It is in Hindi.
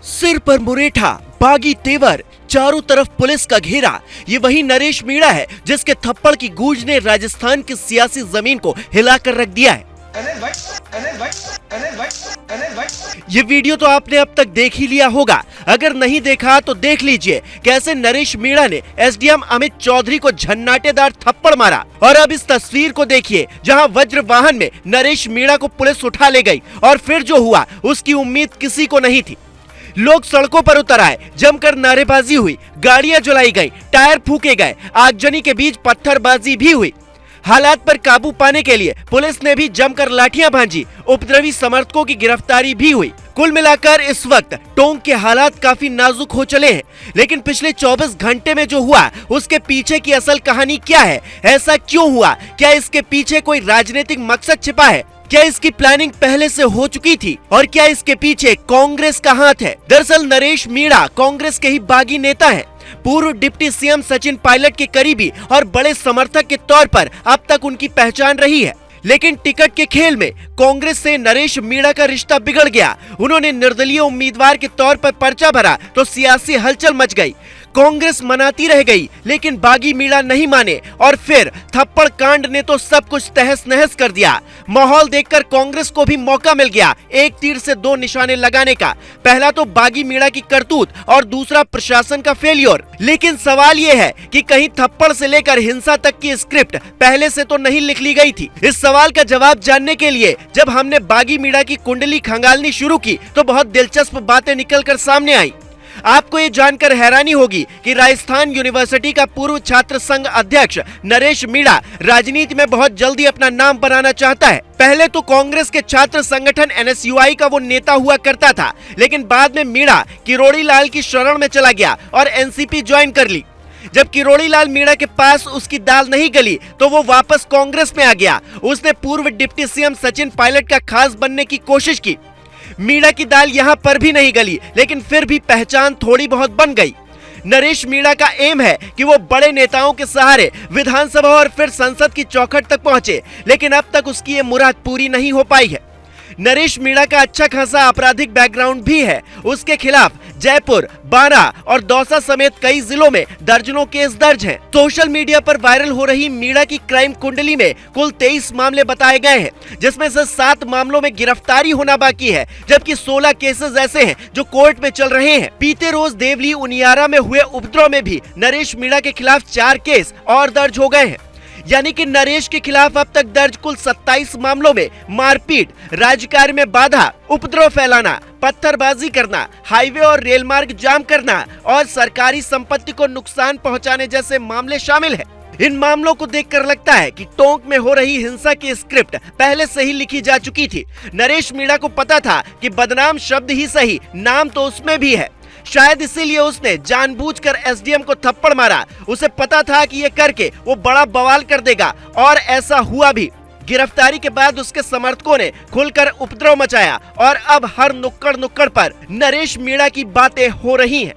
सिर पर मुरेठा, बागी तेवर, चारों तरफ पुलिस का घेरा। ये वही नरेश मीणा है जिसके थप्पड़ की गूंज ने राजस्थान की सियासी जमीन को हिलाकर रख दिया है। ये वीडियो तो आपने अब तक देख ही लिया होगा। अगर नहीं देखा तो देख लीजिए कैसे नरेश मीणा ने एसडीएम अमित चौधरी को झन्नाटेदार थप्पड़ मारा। और अब इस तस्वीर को देखिए जहां वज्र वाहन में नरेश मीणा को पुलिस उठा ले गई और फिर जो हुआ उसकी उम्मीद किसी को नहीं थी। लोग सड़कों पर उतर आए, जमकर नारेबाजी हुई, गाड़ियां जलाई गई, टायर फूके गए, आगजनी के बीच पत्थरबाजी भी हुई। हालात पर काबू पाने के लिए पुलिस ने भी जमकर लाठियां भांजी, उपद्रवी समर्थकों की गिरफ्तारी भी हुई। कुल मिलाकर इस वक्त टोंक के हालात काफी नाजुक हो चले हैं। लेकिन पिछले 24 घंटे में जो हुआ उसके पीछे की असल कहानी क्या है? ऐसा क्यों हुआ? क्या इसके पीछे कोई राजनीतिक मकसद छिपा है? क्या इसकी प्लानिंग पहले से हो चुकी थी? और क्या इसके पीछे कांग्रेस का हाथ है? दरअसल नरेश मीणा कांग्रेस के ही बागी नेता हैं। पूर्व डिप्टी सीएम सचिन पायलट के करीबी और बड़े समर्थक के तौर पर अब तक उनकी पहचान रही है। लेकिन टिकट के खेल में कांग्रेस से नरेश मीणा का रिश्ता बिगड़ गया। उन्होंने निर्दलीय उम्मीदवार के तौर पर पर्चा भरा तो सियासी हलचल मच गई। कांग्रेस मनाती रह गई लेकिन बागी मीणा नहीं माने और फिर थप्पड़ कांड ने तो सब कुछ तहस नहस कर दिया। माहौल देखकर कांग्रेस को भी मौका मिल गया एक तीर से दो निशाने लगाने का। पहला तो बागी मीणा की करतूत और दूसरा प्रशासन का फेलियर। लेकिन सवाल ये है कि कहीं थप्पड़ से लेकर हिंसा तक की स्क्रिप्ट पहले से तो नहीं लिख ली गई थी? इस सवाल का जवाब जानने के लिए जब हमने बागी मीणा की कुंडली खंगालनी शुरू की तो बहुत दिलचस्प बातें निकलकर सामने आई। आपको ये जानकर हैरानी होगी कि राजस्थान यूनिवर्सिटी का पूर्व छात्र संघ अध्यक्ष नरेश मीणा राजनीति में बहुत जल्दी अपना नाम बनाना चाहता है। पहले तो कांग्रेस के छात्र संगठन एनएसयूआई का वो नेता हुआ करता था, लेकिन बाद में मीणा किरोड़ी लाल की शरण में चला गया और एनसीपी ज्वाइन कर ली। जब किरोड़ी लाल मीणा के पास उसकी दाल नहीं गली तो वो वापस कांग्रेस में आ गया। उसने पूर्व डिप्टी सीएम सचिन पायलट का खास बनने की कोशिश की। मीणा की दाल यहाँ पर भी नहीं गली, लेकिन फिर भी पहचान थोड़ी बहुत बन गई। नरेश मीणा का एम है कि वो बड़े नेताओं के सहारे विधानसभा और फिर संसद की चौखट तक पहुंचे, लेकिन अब तक उसकी ये मुराद पूरी नहीं हो पाई है। नरेश मीणा का अच्छा खासा आपराधिक बैकग्राउंड भी है। उसके खिलाफ जयपुर, बारा और दौसा समेत कई जिलों में दर्जनों केस दर्ज हैं। सोशल मीडिया पर वायरल हो रही मीणा की क्राइम कुंडली में कुल 23 मामले बताए गए हैं, जिसमें से 7 मामलों में गिरफ्तारी होना बाकी है, जबकि 16 केसेस ऐसे हैं जो कोर्ट में चल रहे हैं। बीते रोज देवली उनियारा में हुए उपद्रव में भी नरेश मीणा के खिलाफ 4 केस और दर्ज हो गए हैं। यानी कि नरेश के खिलाफ अब तक दर्ज कुल 27 मामलों में मारपीट, राज्यकार्य में बाधा, उपद्रव फैलाना, पत्थरबाजी करना, हाईवे और रेल मार्ग जाम करना और सरकारी संपत्ति को नुकसान पहुंचाने जैसे मामले शामिल हैं। इन मामलों को देखकर लगता है कि टोंक में हो रही हिंसा की स्क्रिप्ट पहले से ही लिखी जा चुकी थी। नरेश मीणा को पता था कि बदनाम शब्द ही सही, नाम तो उसमें भी है। शायद इसीलिए उसने जानबूझकर एसडीएम को थप्पड़ मारा। उसे पता था कि ये करके वो बड़ा बवाल कर देगा और ऐसा हुआ भी। गिरफ्तारी के बाद उसके समर्थकों ने खुलकर उपद्रव मचाया और अब हर नुक्कड़ नुक्कड़ पर नरेश मीणा की बातें हो रही हैं।